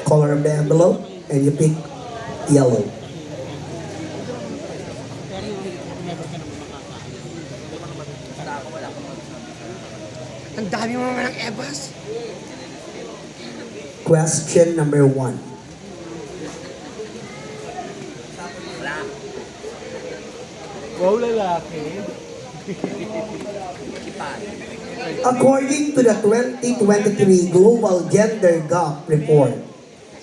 Color of the envelope, and you pick yellow. Ang dami mo naman ng ebas. Question number 1. Wow, lalaki. According to the 2023 Global Gender Gap Report,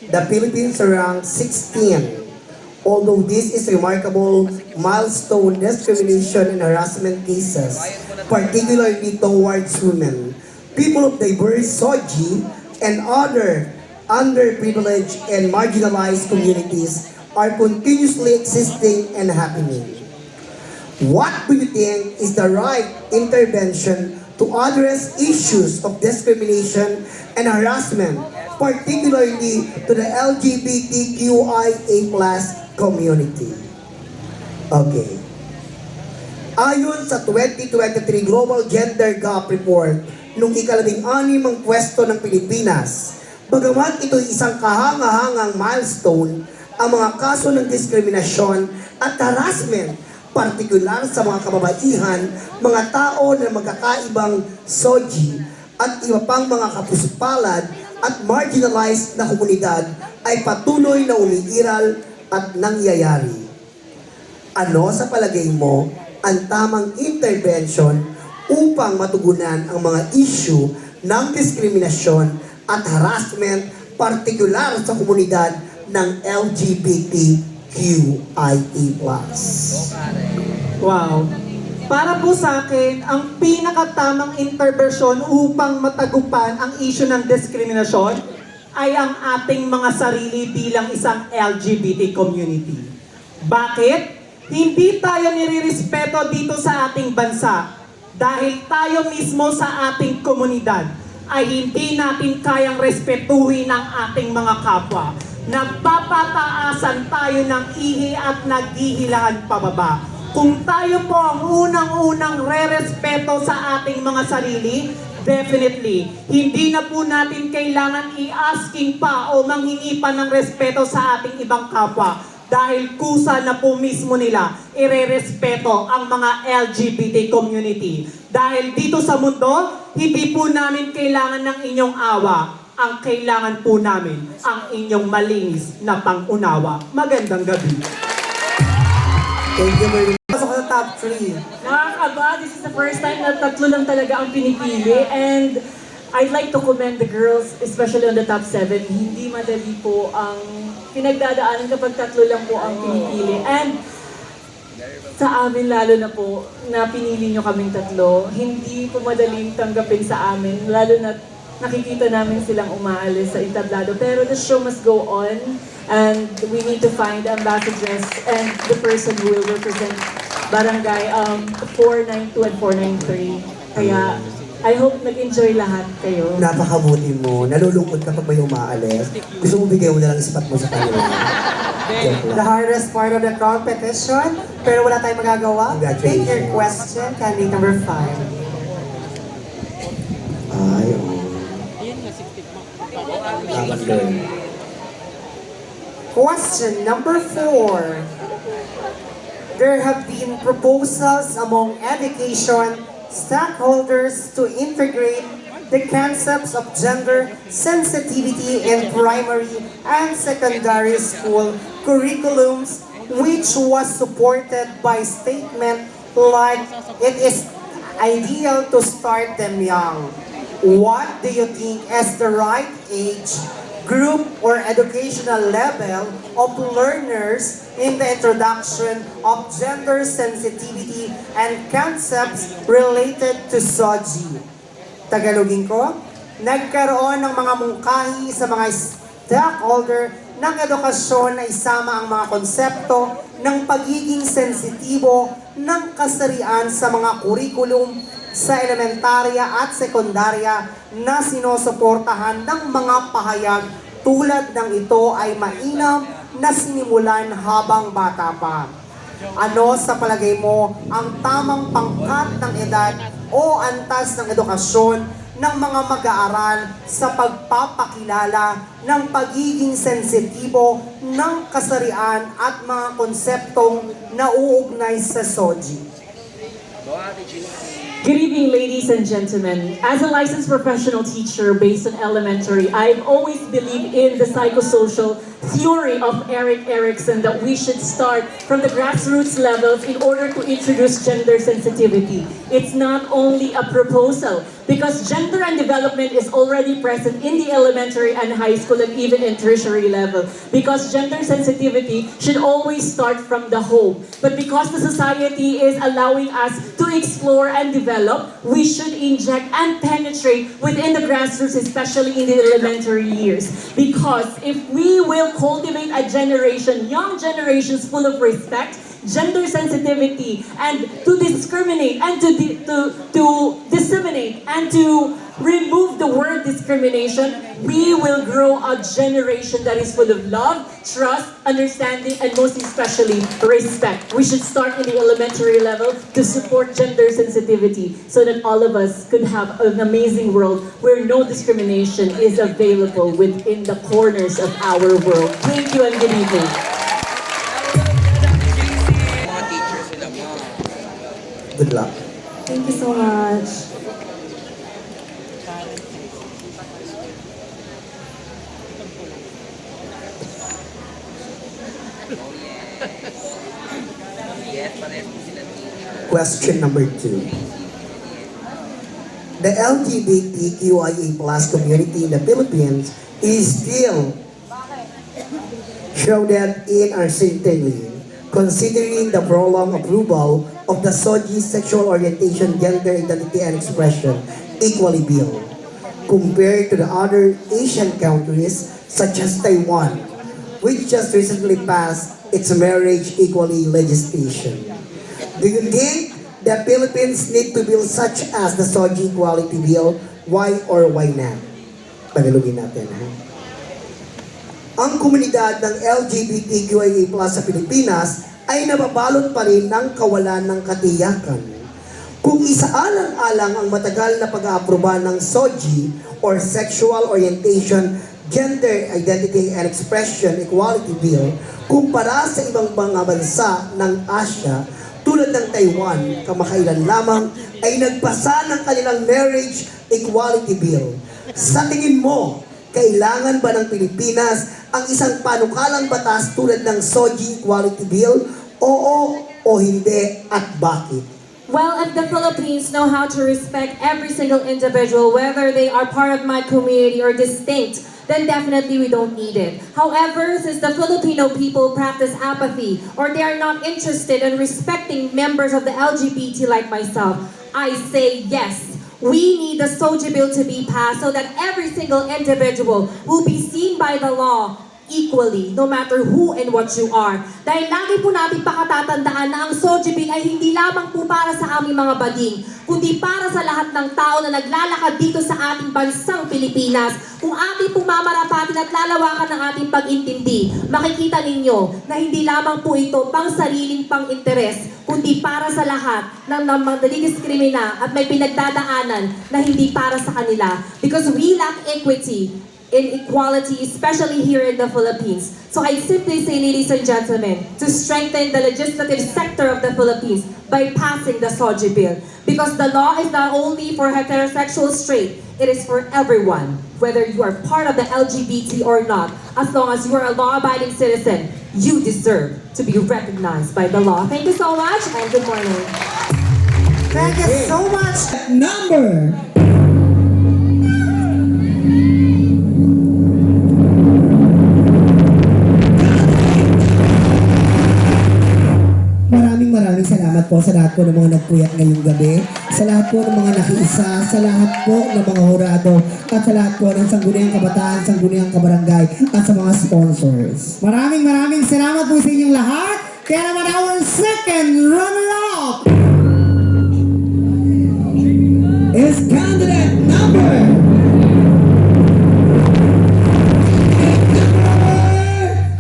the Philippines ranks 16. Although this is remarkable milestone, discrimination and harassment cases, particularly towards women, people of diverse SOGI, and other underprivileged and marginalized communities are continuously existing and happening. What do you think is the right intervention to address issues of discrimination and harassment, particularly to the LGBTQIA+ community? Okay. Ayon sa 2023 Global Gender Gap Report, nung ika-16 ang pwesto ng Pilipinas, bagamat ito'y isang kahanga-hangang milestone, ang mga kaso ng diskriminasyon at harassment, partikular sa mga kababaihan, mga tao na magkakaibang SOGI, at iba pang mga kapuspalad at marginalized na komunidad ay patuloy na umiiral at nangyayari. Ano sa palagay mo ang tamang intervention upang matugunan ang mga issue ng diskriminasyon at harassment, partikular sa komunidad ng LGBTQIA+. Wow. Para po sa akin, ang pinakatamang intervention upang matagupan ang issue ng diskriminasyon ay ang ating mga sarili bilang isang LGBT community. Bakit? Hindi tayo nirirespeto dito sa ating bansa dahil tayo mismo sa ating komunidad ay hindi natin kayang respetuhin ang ating mga kapwa. Nagpapataasan tayo ng ihi at naghihilahan pababa. Kung tayo po ang unang-unang re-respeto sa ating mga sarili, definitely, hindi na po natin kailangan i-asking pa o manghingi pa ng respeto sa ating ibang kapwa. Dahil kusa na po mismo nila ire-respeto ang mga LGBT community. Dahil dito sa mundo, hindi po namin kailangan ng inyong awa. Ang kailangan po namin ang inyong malinis na pang-unawa. Magandang gabi. Thank you very much. Pasok sa top 3. Nakakaba, this is the first time na tatlo lang talaga ang pinipili, and I'd like to commend the girls, especially on the top 7. Hindi madali po ang pinagdadaanan kapag tatlo lang po ang pinipili. And sa amin lalo na po, na pinili nyo kaming tatlo, hindi po madaling tanggapin sa amin, lalo na nakikita namin silang umaalis sa entablado. Pero the show must go on, and we need to find ambassadors and the person who will represent Barangay 492 and 493. Kaya I hope nag-enjoy lahat kayo. Napakabuti mo. Nalulungkot kapag may umaalis. Gusto mo bigay mo na lang spot mo sa kanila. The hardest part of the competition, pero wala tayong magagawa. Take your question, candidate number 5. Ay, oh. Dapat girl. Question number 4. There have been proposals among education stakeholders to integrate the concepts of gender sensitivity in primary and secondary school curriculums, which was supported by statement like it is ideal to start them young. What do you think is the right age, group, or educational level of learners in the introduction of gender sensitivity and concepts related to SOGI? Tagalogin ko, nagkaroon ng mga mungkahi sa mga stakeholder ng edukasyon na isama ang mga konsepto ng pagiging sensitibo ng kasarian sa mga kurikulum sa elementarya at sekundarya na sinusuportahan ng mga pahayag tulad ng ito ay mainam na sinimulan habang bata pa. Ano sa palagay mo ang tamang pangkat ng edad o antas ng edukasyon ng mga mag-aaral sa pagpapakilala ng pagiging sensitibo ng kasarian at mga konseptong nauugnay sa SOGI. Good evening, ladies and gentlemen. As a licensed professional teacher based on elementary, I've always believed in the psychosocial theory of Erik Erikson that we should start from the grassroots levels in order to introduce gender sensitivity. It's not only a proposal, because gender and development is already present in the elementary and high school and even in tertiary level. Because gender sensitivity should always start from the home. But because the society is allowing us to explore and develop, we should inject and penetrate within the grassroots, especially in the elementary years. Because if we will cultivate a generation, young generations full of respect, gender sensitivity, and to discriminate and to disseminate and to remove the word discrimination, we will grow a generation that is full of love, trust, understanding, and most especially respect. We should start in the elementary level to support gender sensitivity so that all of us could have an amazing world where no discrimination is available within the corners of our world. Thank you and good evening. Good luck. Thank you so much. Question number 2. The LGBTQIA+ community in the Philippines is still shrouded in uncertainty, considering the prolonged approval of the SOGI Sexual Orientation, Gender Identity and Expression Equality Bill, compared to the other Asian countries such as Taiwan, which just recently passed its marriage equality legislation. Do you think the Philippines need to build such as the SOGI Equality Bill? Why or why not? Tagalogin natin, ha? Ang komunidad ng LGBTQIA+ sa Pilipinas ay nababalot pa rin ng kawalan ng katiyakan. Kung isaalang-alang ang matagal na pag-aaproba ng SOGI or Sexual Orientation, Gender Identity and Expression Equality Bill kumpara sa ibang mga bansa ng Asia tulad ng Taiwan, kamakailan lamang ay nagpasa ng kanilang Marriage Equality Bill. Sa tingin mo, kailangan ba ng Pilipinas ang isang panukalang batas tulad ng SOGI Equality Bill? Oo o hindi at bakit? Well, if the Philippines know how to respect every single individual, whether they are part of my community or distinct, then definitely we don't need it. However, since the Filipino people practice apathy or they are not interested in respecting members of the LGBT like myself, I say yes. We need the SOGI bill to be passed so that every single individual will be seen by the law equally, no matter who and what you are. Dahil lagi po natin pakatatandaan na ang SOGI bill ay hindi lamang po para sa aming mga bading, kundi para sa lahat ng tao na naglalakad dito sa ating bansang Pilipinas. Kung ating pong mamarapatin at lalawakan ng ating pag-intindi, makikita ninyo na hindi lamang po ito pang sariling pang-interes, kundi para sa lahat ng nadidiskrimina at may pinagdadaanan na hindi para sa kanila. Because we lack equity in equality, especially here in the Philippines. So I simply say, ladies and gentlemen, to strengthen the legislative sector of the Philippines by passing the SOGI bill. Because the law is not only for heterosexual straight, it is for everyone, whether you are part of the LGBT or not. As long as you are a law-abiding citizen, you deserve to be recognized by the law. Thank you so much, and good morning. Thank you so much. Number maraming salamat po sa lahat po ng mga nagpuyat ngayong gabi, sa lahat po ng mga nakiisa, sa lahat po ng mga hurado, at sa lahat po ng Sangguniang Kabataan, Sangguniang Kabarangay, at sa mga sponsors. Maraming salamat po sa inyong lahat. Kaya naman our second runner-up is candidate number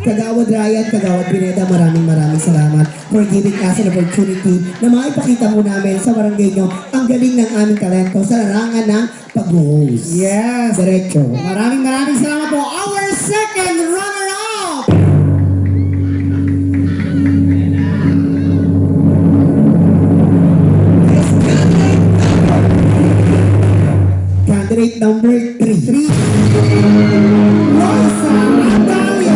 Kagawad Kagawad Ryan, Kagawad Pineda, maraming salamat for giving us an opportunity na maipakita po namin sa barangay nyo ang galing ng aming talento sa larangan ng pag-host. Yes. Diretso. Maraming salamat po. Our second runner-up! Candidate number 3. Rosa Natalia!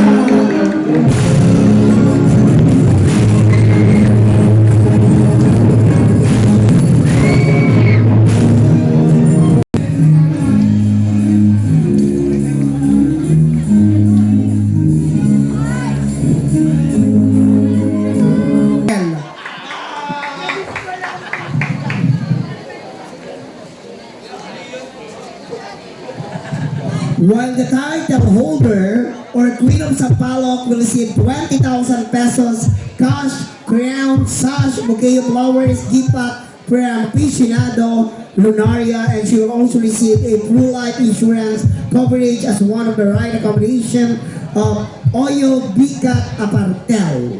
While the title holder or Queen of Sampaloc will receive 20,000 pesos cash, crown, sash, bouquet of flowers, gift pack from Aficionado Lunaria, and she will also receive a full life insurance coverage as one of the right accommodation of Oyo Bicat Apartel.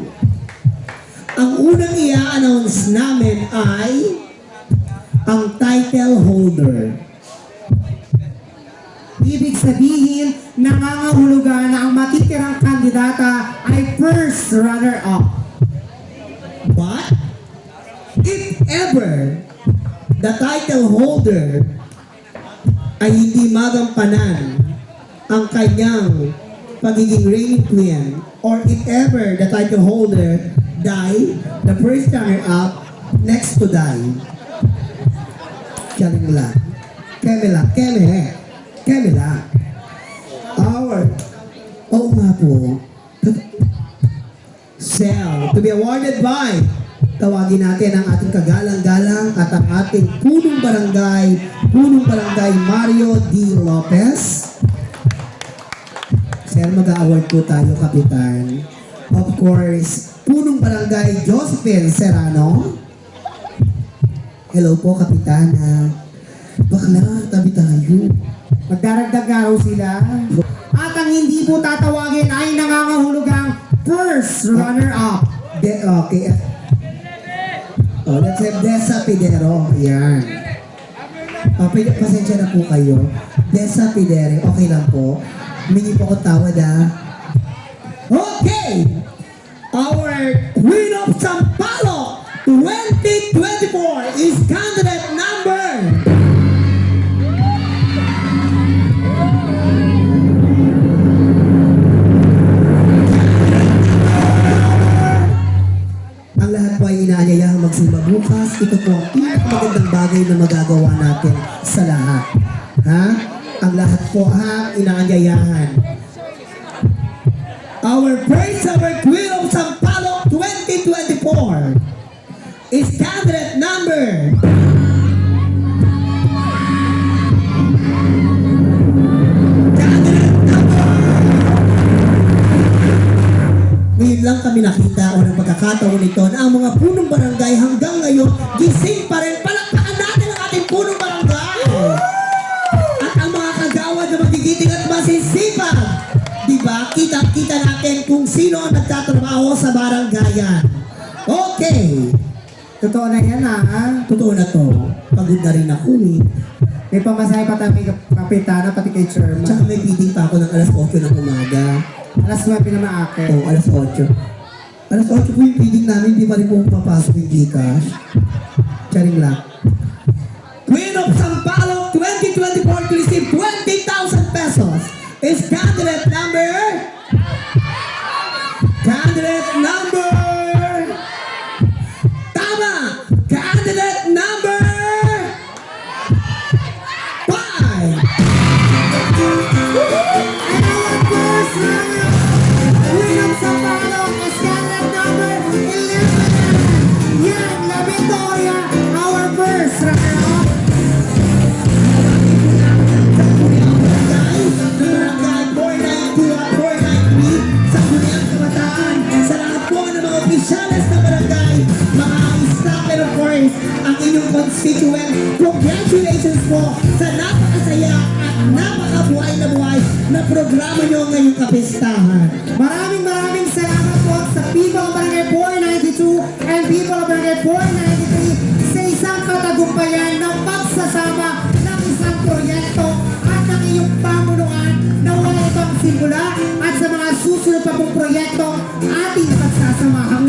Ang unang i-announce namin ay ang title holder. Ibig sabihin, nangangahulugan na ang matitirang kandidata ay first runner-up. But, if ever the title holder ay hindi magampanan ang kanyang pagiging reigning queen, or if ever the title holder die, the first runner-up next to die. Charing lang. Keme lang. Oo nga po. Cell, to be awarded by, tawagin natin ang ating kagalang-galang at ang ating punong barangay Mario D. Lopez. Sir, mag-award po tayo, Kapitan. Of course, punong barangay Josephine Serrano. Hello po, Kapitana. Bakla, tabi tayo. Magdaragdag nga raw sila. At ang hindi po tatawagin ay nangangahulugang first runner-up. Okay. Oh, let's have Desa Pidero. Yan. Pasensya na po kayo. Desa Pidero. Okay lang po. Humingi po ako tawad Okay! Our Queen of Sampaloc 2024 is candidate number... Ang lahat po ay inaanyayahang magsimba bukas. Ito po ang pinakamagandang bagay na magagawa natin sa lahat. Ha? Ang lahat po inaanyayahan. Our praise our Queen of Sampaloc 2024 is candidate number... Ngayon lang kami nakita o ng pagkakataon nito na ang mga punong barangay hanggang ngayon gising pa rin. Palakpakan natin ang ating punong barangay. At ang mga kagawad na magigiting at masisipag. Diba? Kita natin kung sino ang nagtatrabaho sa barangayan. Okay. Totoo na yan Totoo na to. Pagod na rin ako eh. May pamasahe pa tayo kay Kapitana, pati kay Chairman. Tsaka may feeding pa ako ng alas 8 ng umaga. Alas 9 na maake. Oo, alas 8. Alas 8 po yung feeding namin, di pa rin po papasok yung Gcash. Charing lang. Queen of Sampaloc 2024 to receive 20,000 pesos is candidate number... Tama! Candidate number... 5! And our first runner-up, Queen of Sampaloc, is candidate number 11. Yan, La Victoria, our first runner-up. Sa Kuryang Barangay, sa Barangay 492 at 493, sa Kuryang Kabataan, sa lahat po ng mga opisyalis ng barangay, mga staff and of course, ang inyong constituent, congratulations po sa napakasaya at napakabuhay na programa nyo ngayong kapistahan. Maraming salamat Report 93 sa isang katagumpayan ng pagsasama ng isang proyekto at ng iyong pamunuan na wala itong simula at sa mga susunod pa pong proyekto ating pagsasamahan